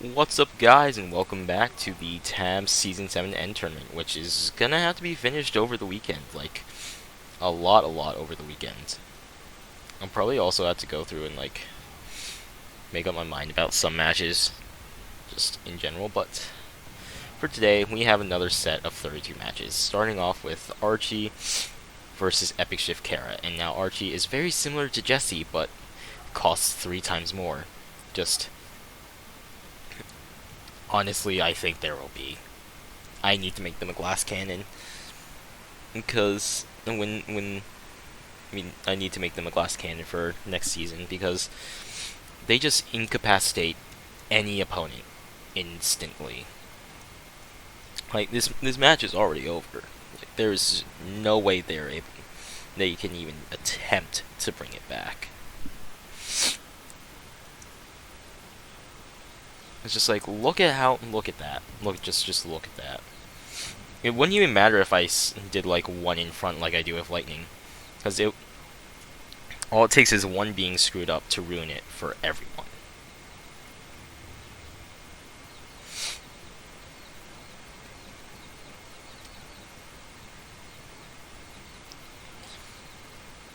What's up, guys, and welcome back to the Tab Season 7 End Tournament, which is gonna have to be finished over the weekend. Like, a lot over the weekend. I'll probably also have to go through and, make up my mind about some matches, just in general, but for today, we have another set of 32 matches, starting off with Archie versus Epic Shiftkara. And now Archie is very similar to Jesse, but costs 3 times more. Just honestly, I think there will be. I need to make them a glass cannon because I need to make them a glass cannon for next season because they just incapacitate any opponent instantly. Like this match is already over. Like, there's no way they can even attempt to bring it back. It's just like look at that. Just look at that. It wouldn't even matter if I did like one in front like I do with lightning, because all it takes is one being screwed up to ruin it for everyone.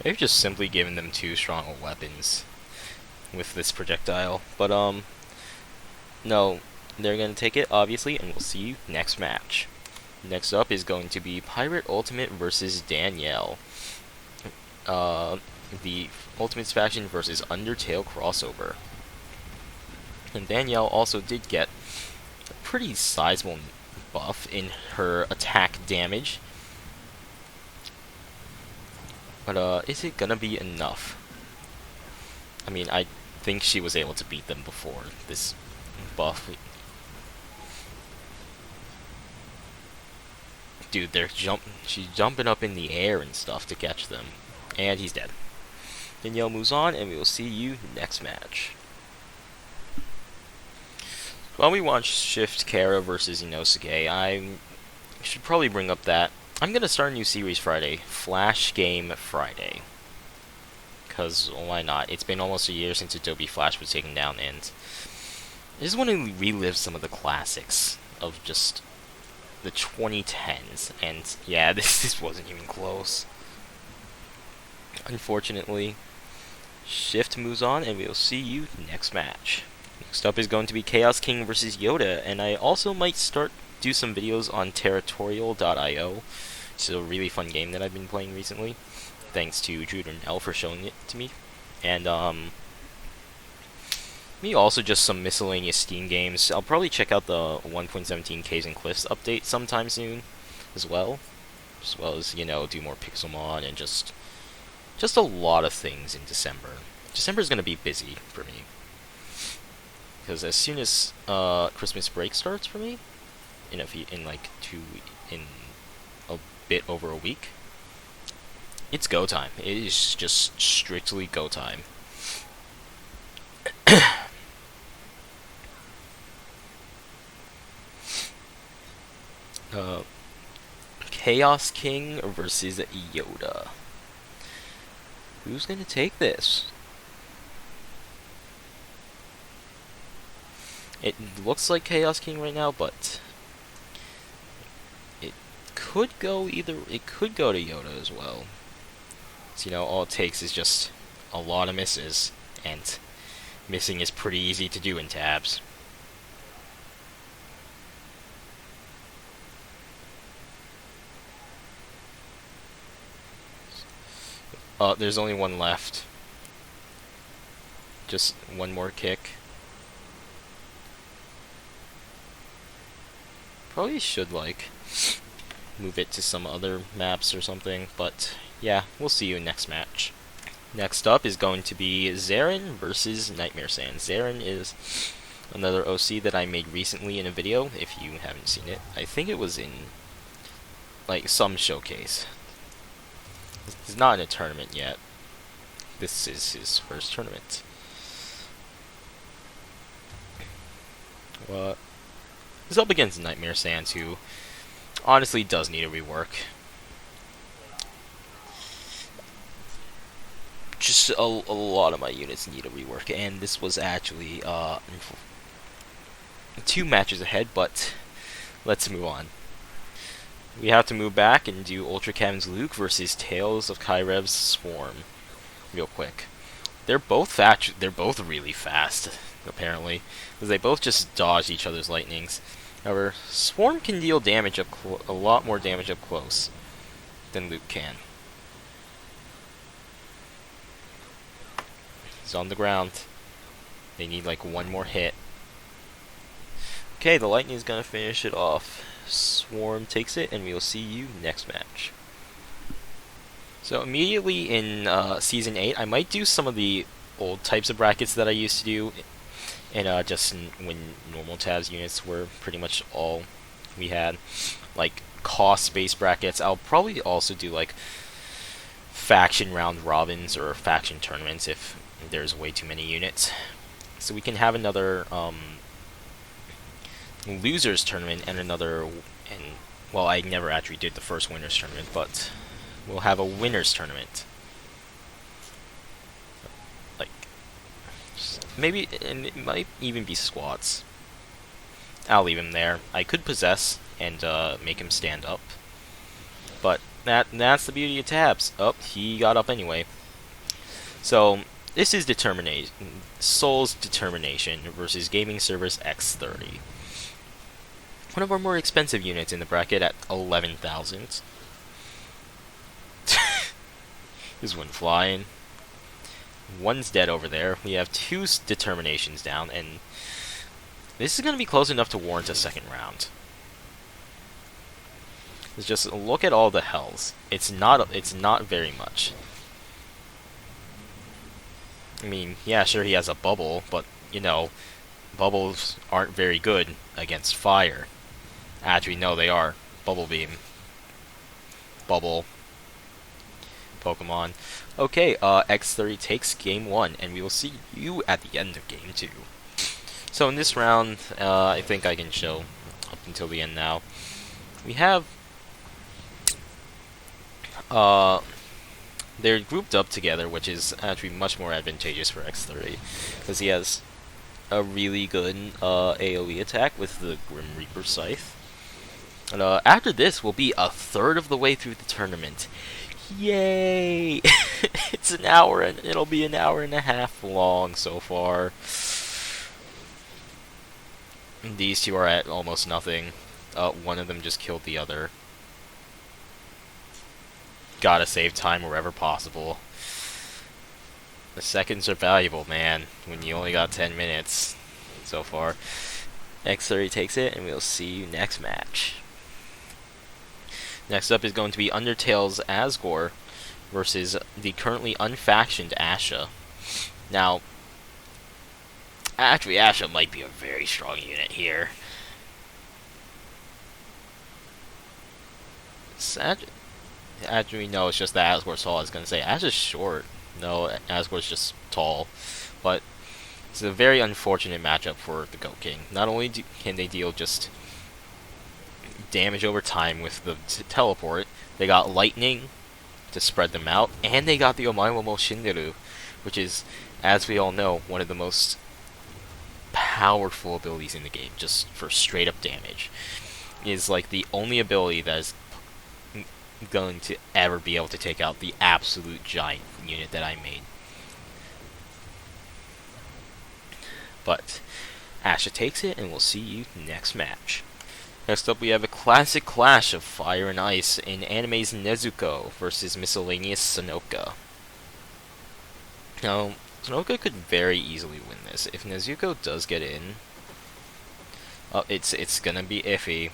They've just simply given them too strong weapons with this projectile, but no, they're gonna take it obviously, and we'll see you next match. Next up is going to be Pirate Ultimate versus Danielle. The Ultimates faction versus Undertale crossover. And Danielle also did get a pretty sizable buff in her attack damage. But is it gonna be enough? I mean, I think she was able to beat them before this buff. Dude, she's jumping up in the air and stuff to catch them. And he's dead. Danielle moves on, and we will see you next match. While we watch Shiftkara versus Segay, I should probably bring up that I'm going to start a new series Friday. Flash Game Friday. Because why not? It's been almost a year since Adobe Flash was taken down, and I just want to relive some of the classics of just the 2010s. And yeah, this wasn't even close. Unfortunately, Shift moves on, and we'll see you next match. Next up is going to be Chaos King versus Yoda, and I also might do some videos on Territorial.io. It's a really fun game that I've been playing recently, thanks to Danielle for showing it to me. And me also just some miscellaneous Steam games. I'll probably check out the 1.17 Caves and Cliffs update sometime soon, as well as do more Pixelmon and just a lot of things in December. December is gonna be busy for me because as soon as Christmas break starts for me, in a bit over a week, it's go time. It is just strictly go time. Chaos King versus Yoda. Who's gonna take this? It looks like Chaos King right now, but it could go either. It could go to Yoda as well. So, all it takes is just a lot of misses, and missing is pretty easy to do in tabs. There's only one left. Just one more kick. Probably should, move it to some other maps or something, but yeah, we'll see you next match. Next up is going to be Zeren versus Nightmare Sand. Zeren is another OC that I made recently in a video, if you haven't seen it. I think it was in, some showcase. He's not in a tournament yet. This is his first tournament. He's up against Nightmare Sans, who honestly does need a rework. Just a lot of my units need a rework, and this was actually 2 matches ahead, but let's move on. We have to move back and do Ultra Cam's Luke versus Tales of Kaireb's Swarm. Real quick. They're both really fast, apparently, because they both just dodge each other's lightnings. However, Swarm can deal damage a lot more damage up close than Luke can. He's on the ground. They need like one more hit. Okay, the lightning is gonna finish it off. Swarm takes it, and we will see you next match. So immediately in Season 8, I might do some of the old types of brackets that I used to do, and when normal tabs units were pretty much all we had, like cost-based brackets. I'll probably also do like faction round robins or faction tournaments if there's way too many units. So we can have another losers tournament and well, I never actually did the first winners tournament, but we'll have a winners tournament. Like, maybe, and it might even be squats. I'll leave him there. I could possess and make him stand up, but that's the beauty of tabs. Oh, he got up anyway. So this is Soul's Determination versus Gaming Servers X30. One of our more expensive units in the bracket at 11,000. There's one flying. One's dead over there. We have 2 determinations down, and this is going to be close enough to warrant a second round. Just look at all the hells. It's not very much. I mean, yeah, sure, he has a bubble, but you know, bubbles aren't very good against fire. Actually, no, they are. Bubble Beam. Bubble. Pokemon. Okay, X30 takes game 1, and we will see you at the end of game 2. So in this round, I think I can show up until the end now. We have... they're grouped up together, which is actually much more advantageous for X30, because he has a really good AoE attack with the Grim Reaper Scythe. And after this, we'll be a third of the way through the tournament. Yay! It's an hour, and it'll be an hour and a half long so far. These two are at almost nothing. One of them just killed the other. Gotta save time wherever possible. The seconds are valuable, man, when you only got 10 minutes so far. X30 takes it, and we'll see you next match. Next up is going to be Undertale's Asgore versus the currently unfactioned Asha. Now, actually, Asha might be a very strong unit here. Actually, no, it's just that Asgore's tall. I was going to say, Asha's short. No, Asgore's just tall. But it's a very unfortunate matchup for the Goat King. Not only can they deal just damage over time with the teleport, they got lightning to spread them out, and they got the Omaimomo Shinderu, which is, as we all know, one of the most powerful abilities in the game, just for straight up damage. It is like the only ability that is going to ever be able to take out the absolute giant unit that I made. But Asha takes it, and we'll see you next match. Next up, we have a classic clash of fire and ice in anime's Nezuko versus Miscellaneous Sanoka. Now, Sanoka could very easily win this. If Nezuko does get in, it's gonna be iffy.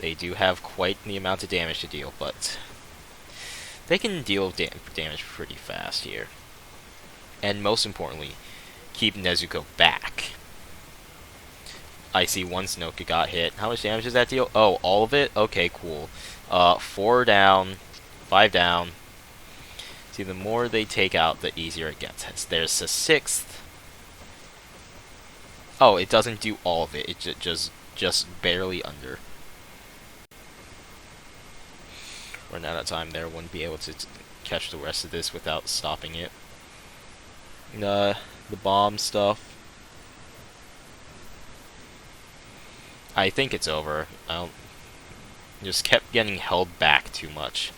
They do have quite the amount of damage to deal, but they can deal damage pretty fast here. And most importantly, keep Nezuko back. I see one Sanoka got hit. How much damage does that deal? Oh, all of it? Okay, cool. 4 down, 5 down. See, the more they take out, the easier it gets. There's a 6th. Oh, it doesn't do all of it. It just barely under. Run out of time there. Wouldn't be able to catch the rest of this without stopping it. The bomb stuff. I think it's over. I don't, just kept getting held back too much.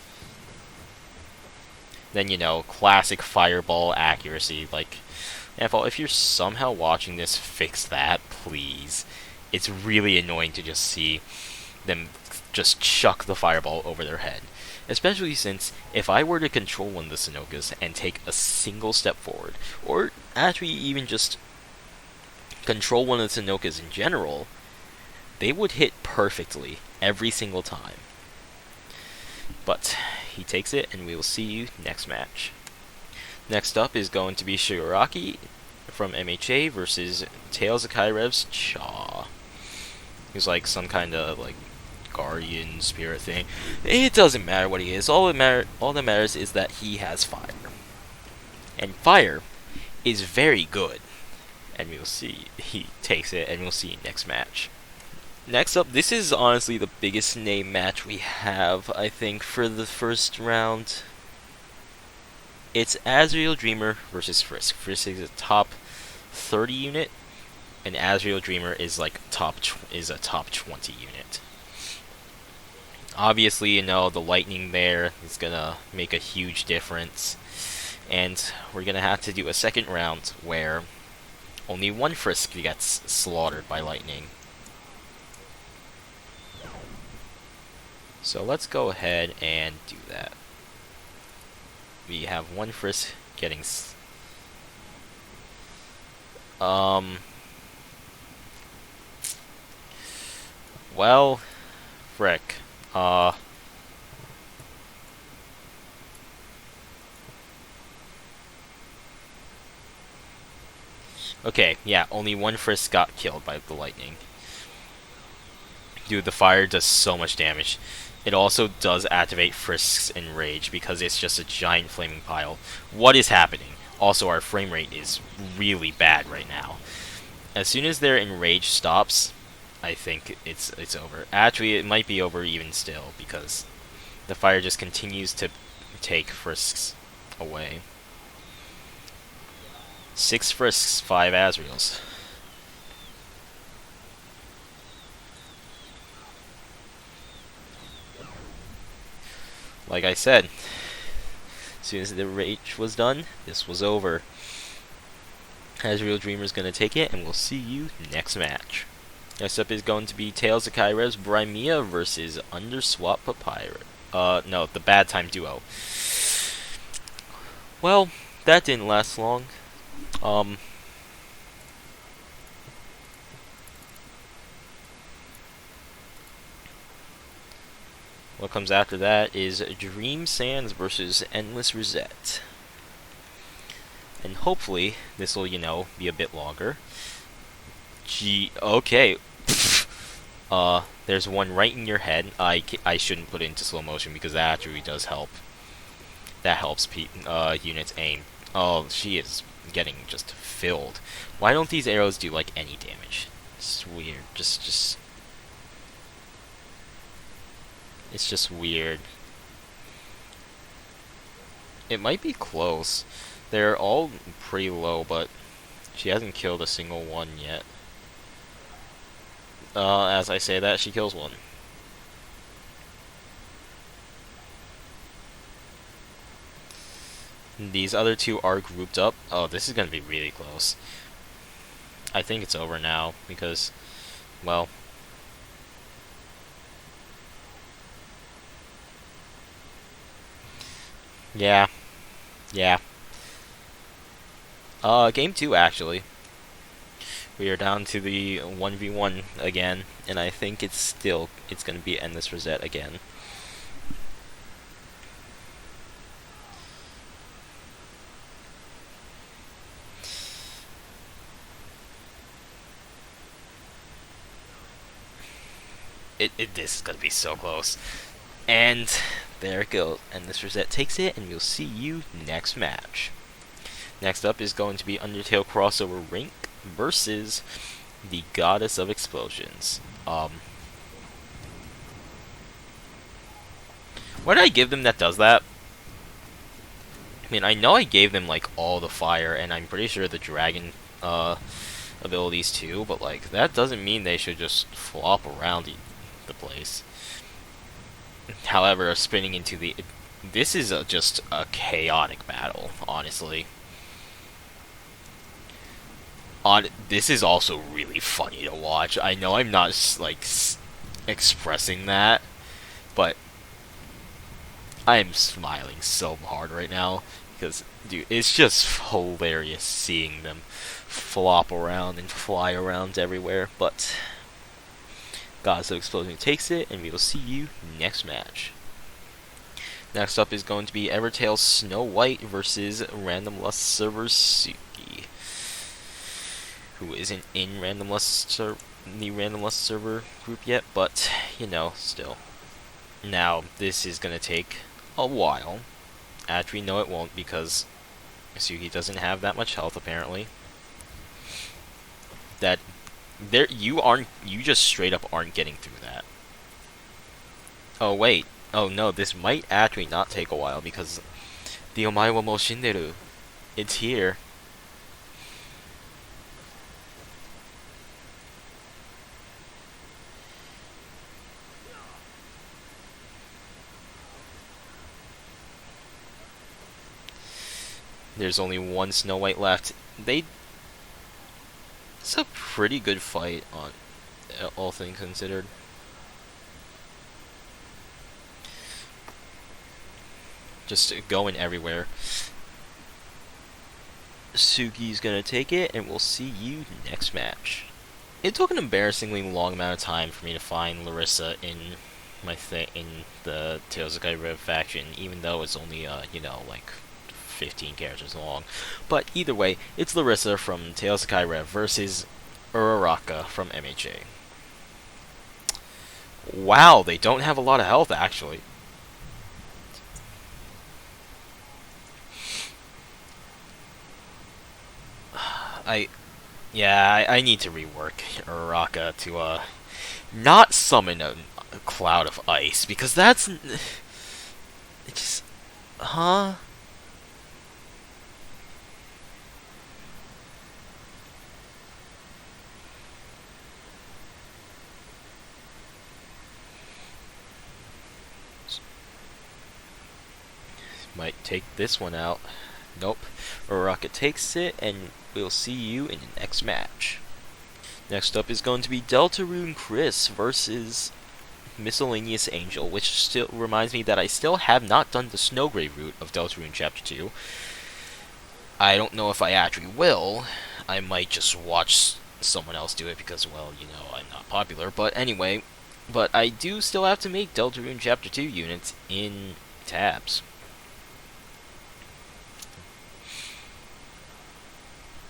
Then, you know, classic fireball accuracy. Like, if you're somehow watching this, fix that, please. It's really annoying to just see them just chuck the fireball over their head. Especially since, if I were to control one of the Sanokas and take a single step forward, or actually even just control one of the Sanokas in general, they would hit perfectly every single time. But he takes it, and we will see you next match. Next up is going to be Shigaraki from MHA versus Tales of Kaireb's Cha. He's like some kind of like guardian spirit thing. It doesn't matter what he is. All that matters is that he has fire, and fire is very good. And we'll see. He takes it, and we'll see you next match. Next up, this is honestly the biggest name match we have, I think, for the first round. It's Asriel Dreamer versus Frisk. Frisk is a top 30 unit, and Asriel Dreamer is like a top 20 unit. Obviously, you know, the lightning there is gonna make a huge difference, and we're gonna have to do a second round where only one Frisk gets slaughtered by lightning. So let's go ahead and do that. We have one Frisk getting well, frick. Okay, yeah, only one Frisk got killed by the lightning. Dude, the fire does so much damage. It also does activate Frisk's Enrage because it's just a giant flaming pile. What is happening? Also, our frame rate is really bad right now. As soon as their Enrage stops, I think it's over. Actually, it might be over even still because the fire just continues to take Frisks away. 6 Frisks, 5 Asriels. Like I said, as soon as the rage was done, this was over. Asriel Dreamer's gonna take it, and we'll see you next match. Next up is going to be Tales of Kaireb's Brimea versus Underswap Papyrus. No, the Bad Time Duo. Well, that didn't last long. What comes after that is Dream Sands versus Endless Rosette. And hopefully, this will, you know, be a bit longer. Okay. There's one right in your head. I shouldn't put it into slow motion because that actually does help. That helps units aim. Oh, she is getting just filled. Why don't these arrows do, like, any damage? It's weird. It's just weird. It might be close. They're all pretty low, but she hasn't killed a single one yet. As I say that, she kills one. These other two are grouped up. Oh, this is gonna be really close. I think it's over now, because, well... Yeah. Game 2, actually. We are down to the 1v1 again, and I think it's gonna be Endless Rosette again. This is gonna be so close. And there it goes. Endless Rosette takes it, and we'll see you next match. Next up is going to be Undertale crossover Rink versus the Goddess of Explosions. What did I give them that does that? I mean, I know I gave them like all the fire, and I'm pretty sure the dragon abilities too, but like that doesn't mean they should just flop around the place. However, spinning into the this is just a chaotic battle, honestly. This is also really funny to watch. I know I'm not like expressing that, but I am smiling so hard right now because, dude, it's just hilarious seeing them flop around and fly around everywhere. But Gods of Explosion takes it, and we will see you next match. Next up is going to be Evertales Snow White versus Random Lust server Suki, who isn't in the Random Lust server group yet, but you know, still. Now, this is gonna take a while. Actually, no, it won't, because Suki doesn't have that much health apparently. That you just straight up aren't getting through that. Oh wait, oh no, this might actually not take a while because the Omae wa mou shinderu, it's here. There's only one Snow White left. It's a pretty good fight, on all things considered. Just going everywhere. Suki's gonna take it, and we'll see you next match. It took an embarrassingly long amount of time for me to find Larissa in in the Tales of Kairi faction, even though it's only you know, like 15 characters long. But either way, it's Larissa from Tales of Kairi versus Uraraka from MHA. Wow, they don't have a lot of health actually. I need to rework Uraraka to not summon a cloud of ice, because that's it just huh. Might take this one out. Nope. Uraraka takes it, and we'll see you in the next match. Next up is going to be Deltarune Chris versus Miscellaneous Angel, which still reminds me that I still have not done the Snowgrave route of Deltarune Chapter 2. I don't know if I actually will. I might just watch someone else do it because, well, you know, I'm not popular. But anyway, I do still have to make Deltarune Chapter 2 units in tabs.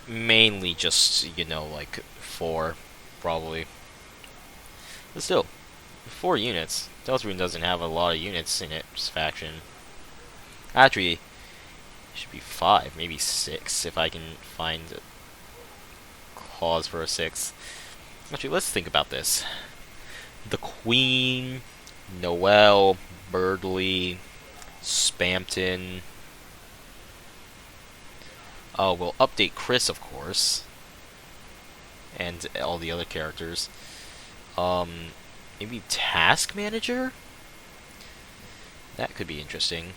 Mainly just, you know, like 4, probably. But still, 4 units. Deltarune doesn't have a lot of units in its faction. Actually, it should be 5, maybe 6, if I can find a cause for a 6th. Actually, let's think about this. The Queen, Noelle, Birdley, Spampton. Oh, we'll update Chris, of course. And all the other characters. Maybe Task Manager? That could be interesting.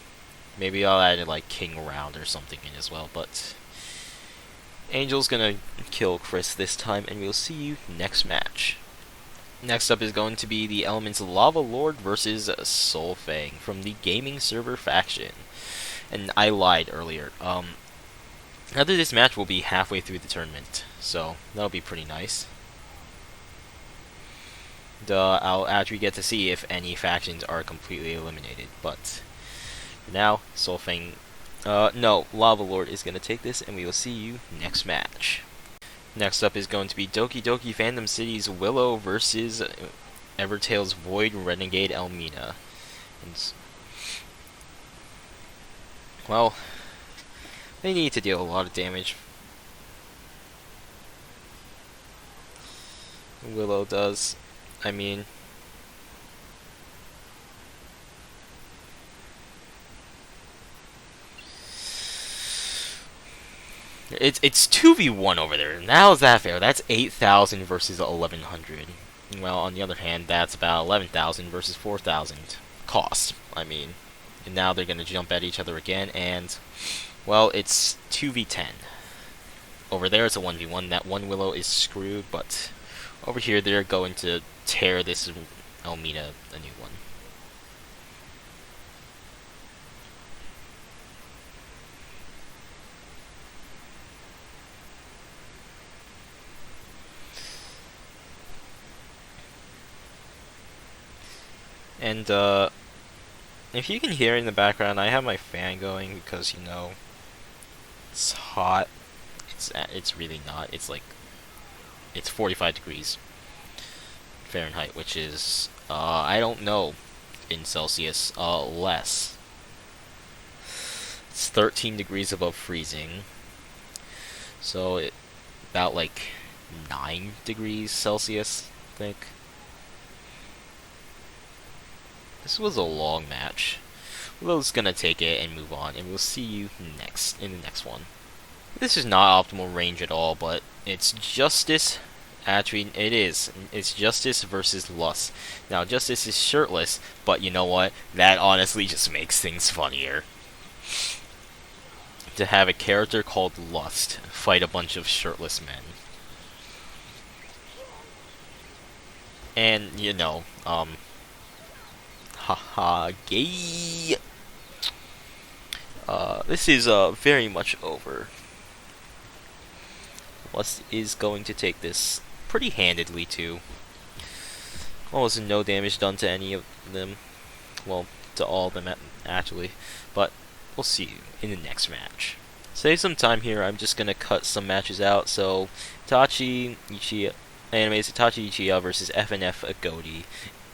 Maybe I'll add like King Round or something in as well, but Angel's gonna kill Chris this time, and we'll see you next match. Next up is going to be the Elements Lava Lord versus Soul Fang from the Gaming Server faction. And I lied earlier. Rather, this match will be halfway through the tournament, so that'll be pretty nice. I'll actually get to see if any factions are completely eliminated, but for now, Soul Fang, no, Lava Lord is going to take this, and we will see you next match. Next up is going to be Doki Doki Fandom City's Willow versus Evertales Void Renegade Elmina. And, well, they need to deal a lot of damage. Willow does. I mean, It's 2v1 over there. Now is that fair? That's 8,000 versus 1,100. Well, on the other hand, that's about 11,000 versus 4,000 cost. I mean, and now they're gonna jump at each other again, and well, it's 2v10. Over there, it's a 1v1. That one Willow is screwed, but over here, they're going to tear this Elmina a new one. And, if you can hear in the background, I have my fan going because, you know, it's hot. It's really not. It's like, it's 45 degrees Fahrenheit, which is, I don't know, in Celsius, less. It's 13 degrees above freezing. So, about like 9 degrees Celsius, I think. This was a long match. Willow's gonna take it and move on, and we'll see you in the next one. This is not optimal range at all, but it's Justice. Actually, it is. It's Justice versus Lust. Now, Justice is shirtless, but you know what? That honestly just makes things funnier. To have a character called Lust fight a bunch of shirtless men. And, you know, haha, gay. This is, very much over. Lust is going to take this pretty handedly, too. Almost no damage done to any of them. Well, to all of them, actually. But we'll see you in the next match. Save some time here. I'm just gonna cut some matches out. So, Itachi Ichiya, animes Itachi Ichiya versus FNF Agodi.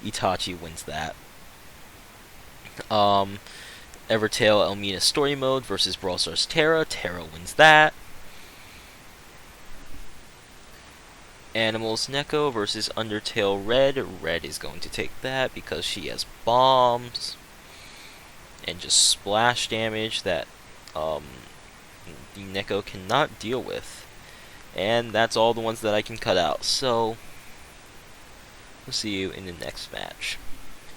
Itachi wins that. Evertale Elmina Story Mode versus Brawl Stars Terra. Terra wins that. Animals Neko versus Undertale Red. Red is going to take that because she has bombs and just splash damage that the Neko cannot deal with. And that's all the ones that I can cut out. So we'll see you in the next match.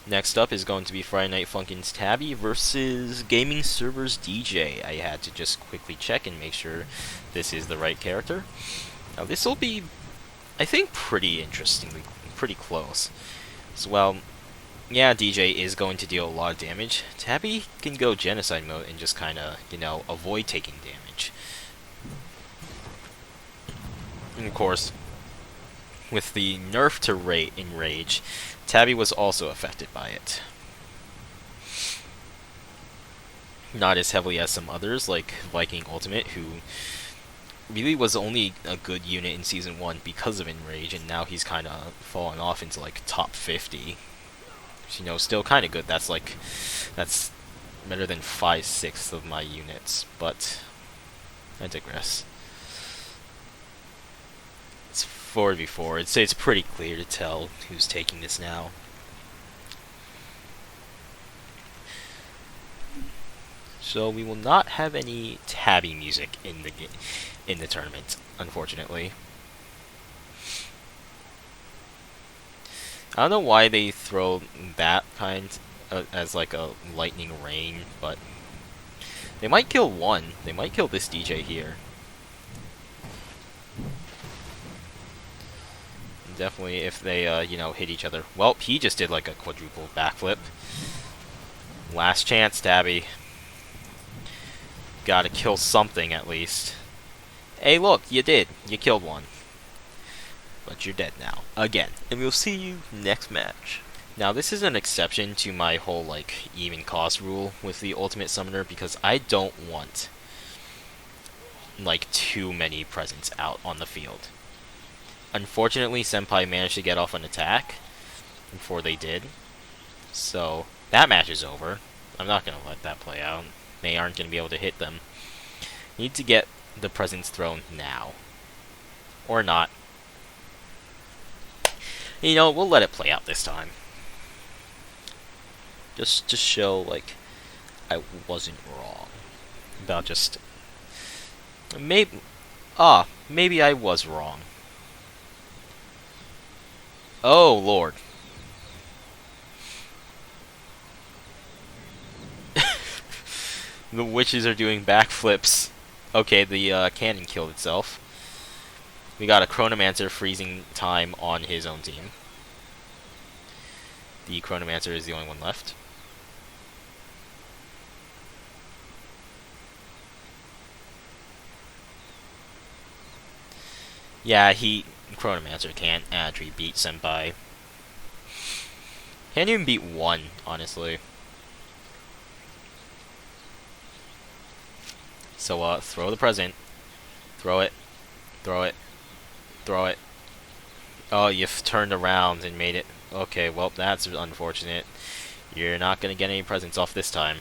Next up is going to be Friday Night Funkin's Tabby versus Gaming Servers DJ. I had to just quickly check and make sure this is the right character. Now this will be, I think, pretty interestingly, pretty close. So, well, yeah, DJ is going to deal a lot of damage. Tabby can go genocide mode and just kind of, you know, avoid taking damage. And of course, with the nerf to Enrage, Tabby was also affected by it. Not as heavily as some others, like Viking Ultimate, who really was only a good unit in Season 1 because of Enrage, and now he's kind of fallen off into, like, top 50. Which, you know, still kind of good. That's better than 5/6 of my units, but I digress. It's 4v4. I'd say it's pretty clear to tell who's taking this now. So we will not have any Tabby music in the tournament, unfortunately. I don't know why they throw that kind as like a lightning rain, but they might kill one. They might kill this DJ here. Definitely if they, you know, hit each other. Well, he just did like a quadruple backflip. Last chance, Tabby. Gotta kill something at least. Hey, look, you did. You killed one. But you're dead now. Again. And we'll see you next match. Now, this is an exception to my whole, like, even cost rule with the Ultimate Summoner, because I don't want, like, too many presents out on the field. Unfortunately, Senpai managed to get off an attack before they did. So, that match is over. I'm not going to let that play out. They aren't going to be able to hit them. Need to get the presents thrown now. Or not. You know, we'll let it play out this time. Just to show, like, I wasn't wrong. About just... Maybe... Ah, maybe I was wrong. Oh, Lord. The witches are doing backflips. Okay, the cannon killed itself. We got a Chronomancer freezing time on his own team. The Chronomancer is the only one left. Yeah, Chronomancer can't actually beat Senpai. Can't even beat one, honestly. So, throw the present. Throw it. Throw it. Throw it. Oh, you've turned around and made it. Okay, well, that's unfortunate. You're not gonna get any presents off this time.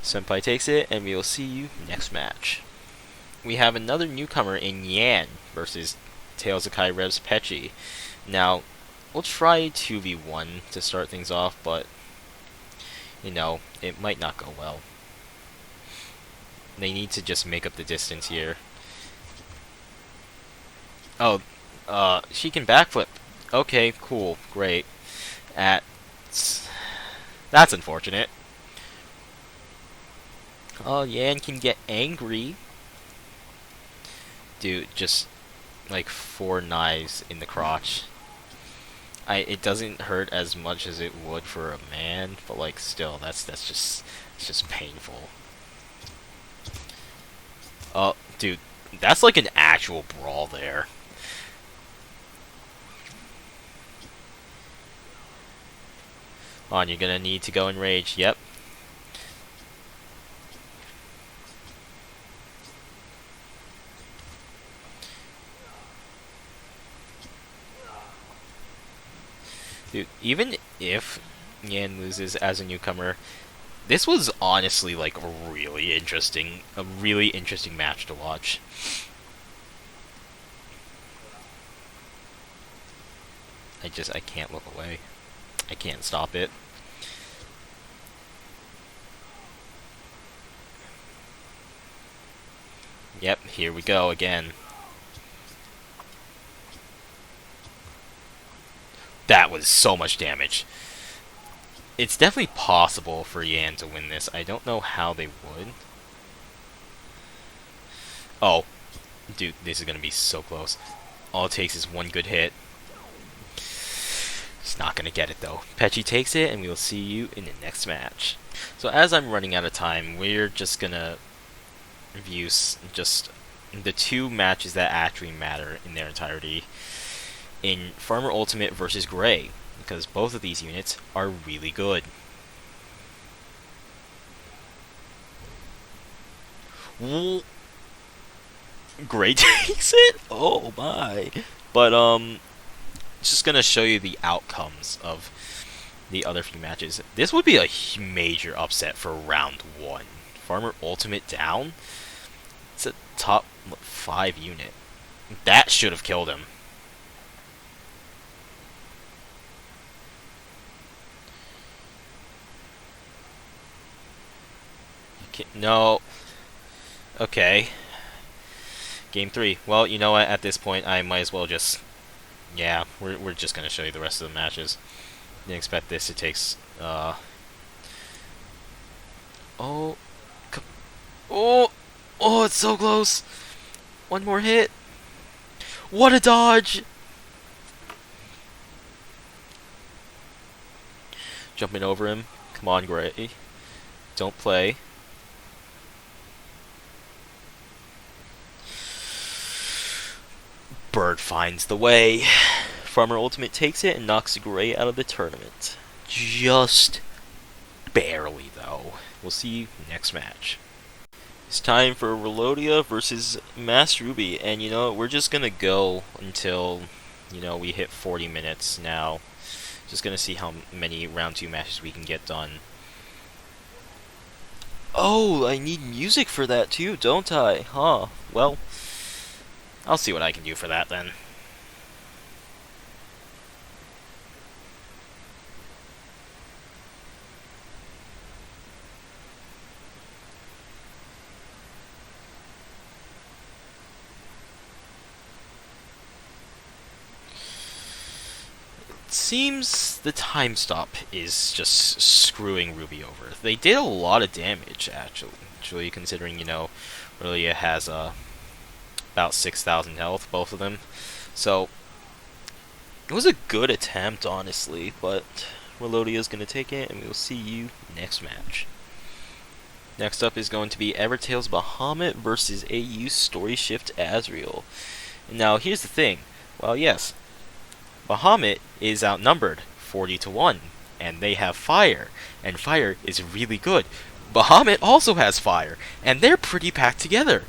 Senpai takes it, and we will see you next match. We have another newcomer in Yan versus Tales of Kaireb's Pechi. Now, we'll try 2v1 to start things off, but, you know, it might not go well. They need to just make up the distance here. Oh, she can backflip. Okay, cool, great. That's unfortunate. Oh, Yan can get angry. Dude, just like 4 knives in the crotch. It doesn't hurt as much as it would for a man, but like still, that's just painful. Oh, dude, that's like an actual brawl there. On, you're gonna need to go in rage. Yep. Dude, even if Yan loses as a newcomer, this was honestly like a really interesting match to watch. I can't look away. I can't stop it. Yep, here we go again. That was so much damage. It's definitely possible for Yan to win this. I don't know how they would. Oh, dude, this is gonna be so close. All it takes is one good hit. He's not gonna get it though. Pechi takes it, and we will see you in the next match. So as I'm running out of time, we're just gonna review just the 2 matches that actually matter in their entirety. In Farmer Ultimate versus Gray, because both of these units are really good. Gray takes it? Oh my. But, just gonna show you the outcomes of the other few matches. This would be a major upset for round 1. Farmer Ultimate down? It's a top 5 unit. That should have killed him. No. Okay. Game 3. Well, you know what? At this point, I might as well just... Yeah, we're just gonna show you the rest of the matches. Didn't expect this. It takes... Oh... Oh! Oh, it's so close! One more hit! What a dodge! Jumping over him. Come on, Gray. Don't play. Bird finds the way. Farmer Ultimate takes it and knocks Gray out of the tournament. Just barely, though. We'll see you next match. It's time for Relodia versus Mass Ruby, and you know, we're just gonna go until, you know, we hit 40 minutes now. Just gonna see how many round 2 matches we can get done. Oh, I need music for that too, don't I? Huh. Well, I'll see what I can do for that then. seems the time stop is just screwing Ruby over. They did a lot of damage, actually considering, Aurelia has about 6,000 health, both of them. So, it was a good attempt, honestly, but Relodia's going to take it, and we will see you next match. Next up is going to be Evertales Bahamut versus AU Story Shift Asriel. Now, here's the thing. Well, yes, Bahamut is outnumbered 40-1, and they have fire, and fire is really good. Bahamut also has fire, and they're pretty packed together.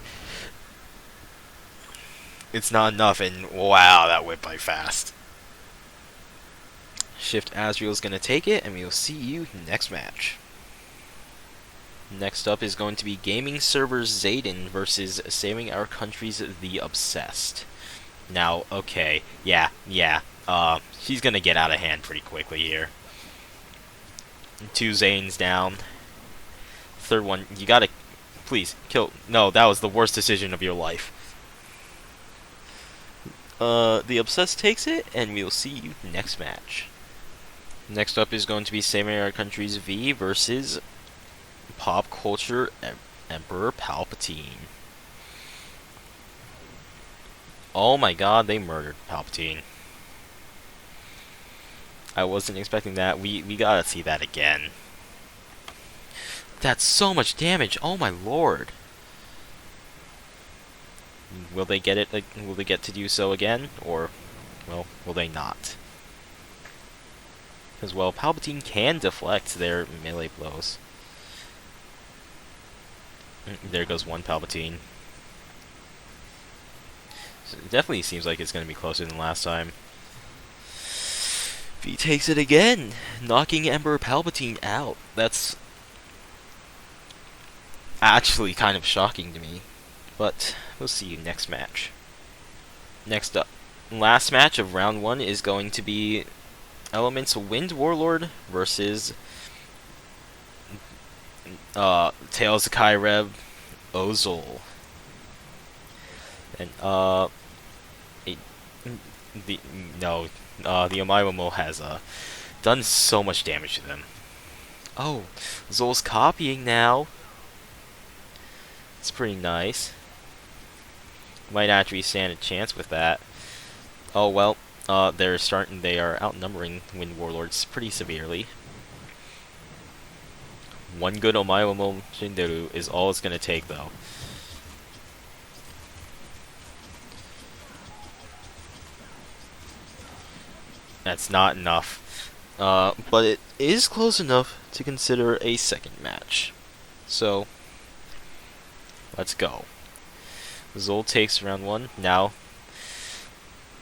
It's not enough, and wow, that went by fast. Shift Asriel is going to take it, and we will see you next match. Next up is going to be Gaming Server Zayden versus Saving Our Country's The Obsessed. Now, okay, yeah, she's going to get out of hand pretty quickly here. 2 Zanes down. Third one, you gotta, please, kill, no, that was the worst decision of your life. The Obsessed takes it, and we will see you next match. Next up is going to be Saving Our Country's V versus Pop Culture Emperor Palpatine. Oh my god, they murdered Palpatine. I wasn't expecting that. We gotta see that again. That's so much damage. Oh my lord. Will they get it? Will they get to do so again, or, well, will they not? Because, well, Palpatine can deflect their melee blows. There goes one Palpatine. So it definitely seems like it's going to be closer than last time. V takes it again, knocking Emperor Palpatine out. That's actually kind of shocking to me. But we'll see you next match. Next up, last match of round 1 is going to be Elements Wind Warlord versus Tales of Kaireb Ozol. And the Omaimomo has done so much damage to them. Oh, Zol's copying now. It's pretty nice. Might actually stand a chance with that. Oh well, they are outnumbering Wind Warlords pretty severely. One good Omaimomo Shinderu is all it's gonna take, though. That's not enough. But it is close enough to consider a second match. So, let's go. Zol takes round 1. Now,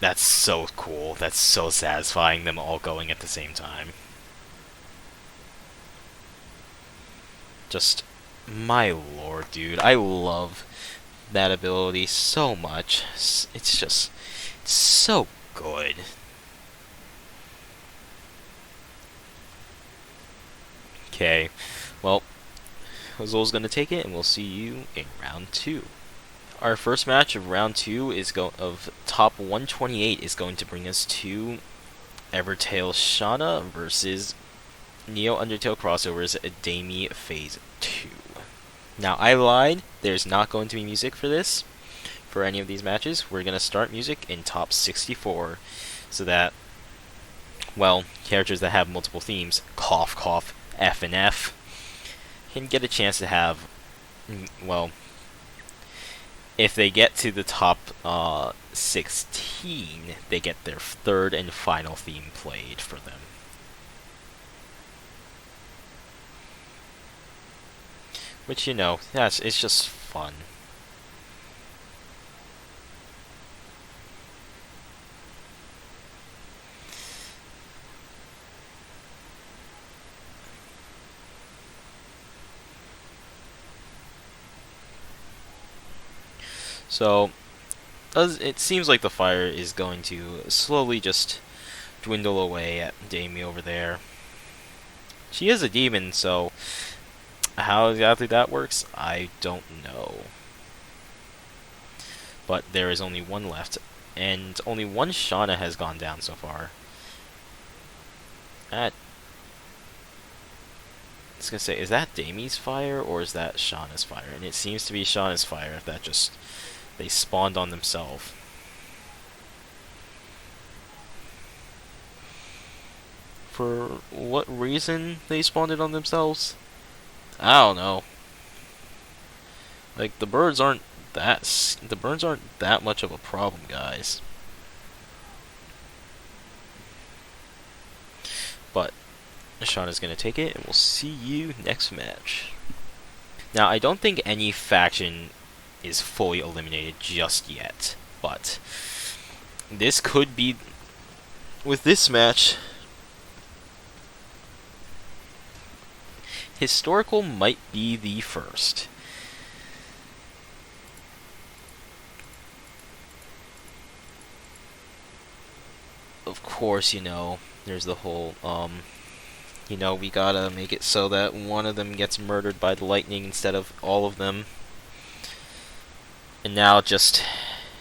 that's so cool. That's so satisfying, them all going at the same time. Just, my lord, dude. I love that ability so much. It's just so good. Okay, well, Zol's gonna take it, and we'll see you in round 2. Our first match of round 2 is of top 128 is going to bring us to Evertales Shauna versus Neo Undertale Crossovers Dami Phase 2. Now, I lied. There's not going to be music for this, for any of these matches. We're going to start music in top 64, so that, well, characters that have multiple themes, cough, cough, F and F, can get a chance to have, well, if they get to the top 16, they get their third and final theme played for them. Which, it's just fun. So, it seems like the fire is going to slowly just dwindle away at Dami over there. She is a demon, so how exactly that works, I don't know. But there is only one left, and only one Shauna has gone down so far. That, I was gonna say, is that Damie's fire or is that Shauna's fire? And it seems to be Shauna's fire. If that just they spawned on themselves. For what reason they spawned it on themselves? I don't know. Like the birds aren't that much of a problem, guys. But Shauna's gonna take it, and we'll see you next match. Now, I don't think any faction is fully eliminated just yet, but this could be, with this match, historical might be the first. Of course, you know, there's the whole, you know, we gotta make it so that one of them gets murdered by the lightning instead of all of them. And now just,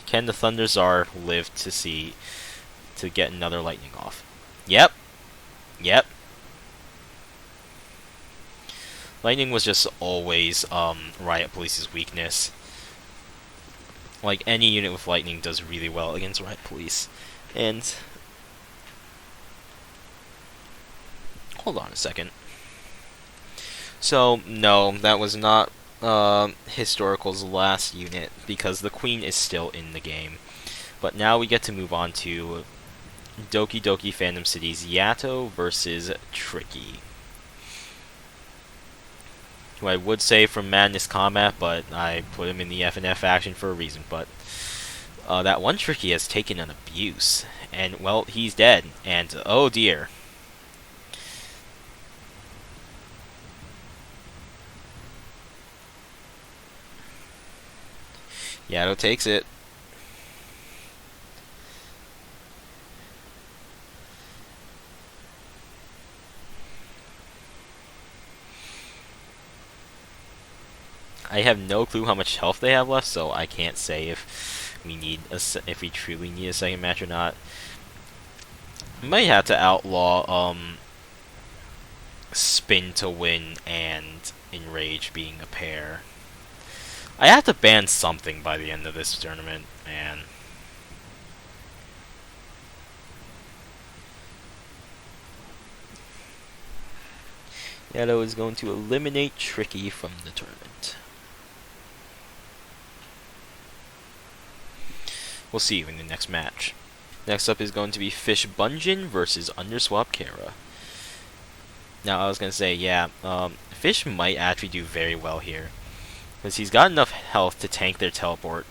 can the Thunder Tsar live to get another lightning off? Yep. Yep. Lightning was just always, Riot Police's weakness. Like, any unit with lightning does really well against Riot Police. And hold on a second. So, no, that was not Historical's last unit, because the Queen is still in the game. But now we get to move on to Doki Doki Phantom City's Yato versus Tricky. Who I would say from Madness Combat, but I put him in the FNF faction for a reason. But that one Tricky has taken an abuse. And, well, he's dead. And, oh dear. Yato takes it. I have no clue how much health they have left, so I can't say if we truly need a second match or not. We might have to outlaw Spin to Win and Enrage being a pair. I have to ban something by the end of this tournament, man. Yato is going to eliminate Tricky from the tournament. We'll see you in the next match. Next up is going to be Fish Bungeon versus Underswap Kara. Now, I was going to say, yeah, Fish might actually do very well here, because he's got enough health to tank their teleport.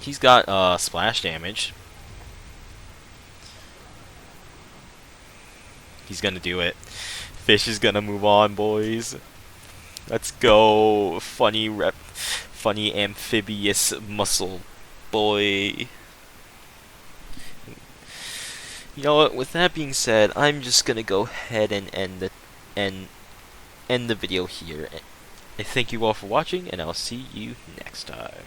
He's got splash damage. He's gonna do it. Fish is gonna move on, boys. Let's go, funny amphibious muscle boy. You know what? With that being said, I'm just gonna go ahead and end the video here. I thank you all for watching, and I'll see you next time.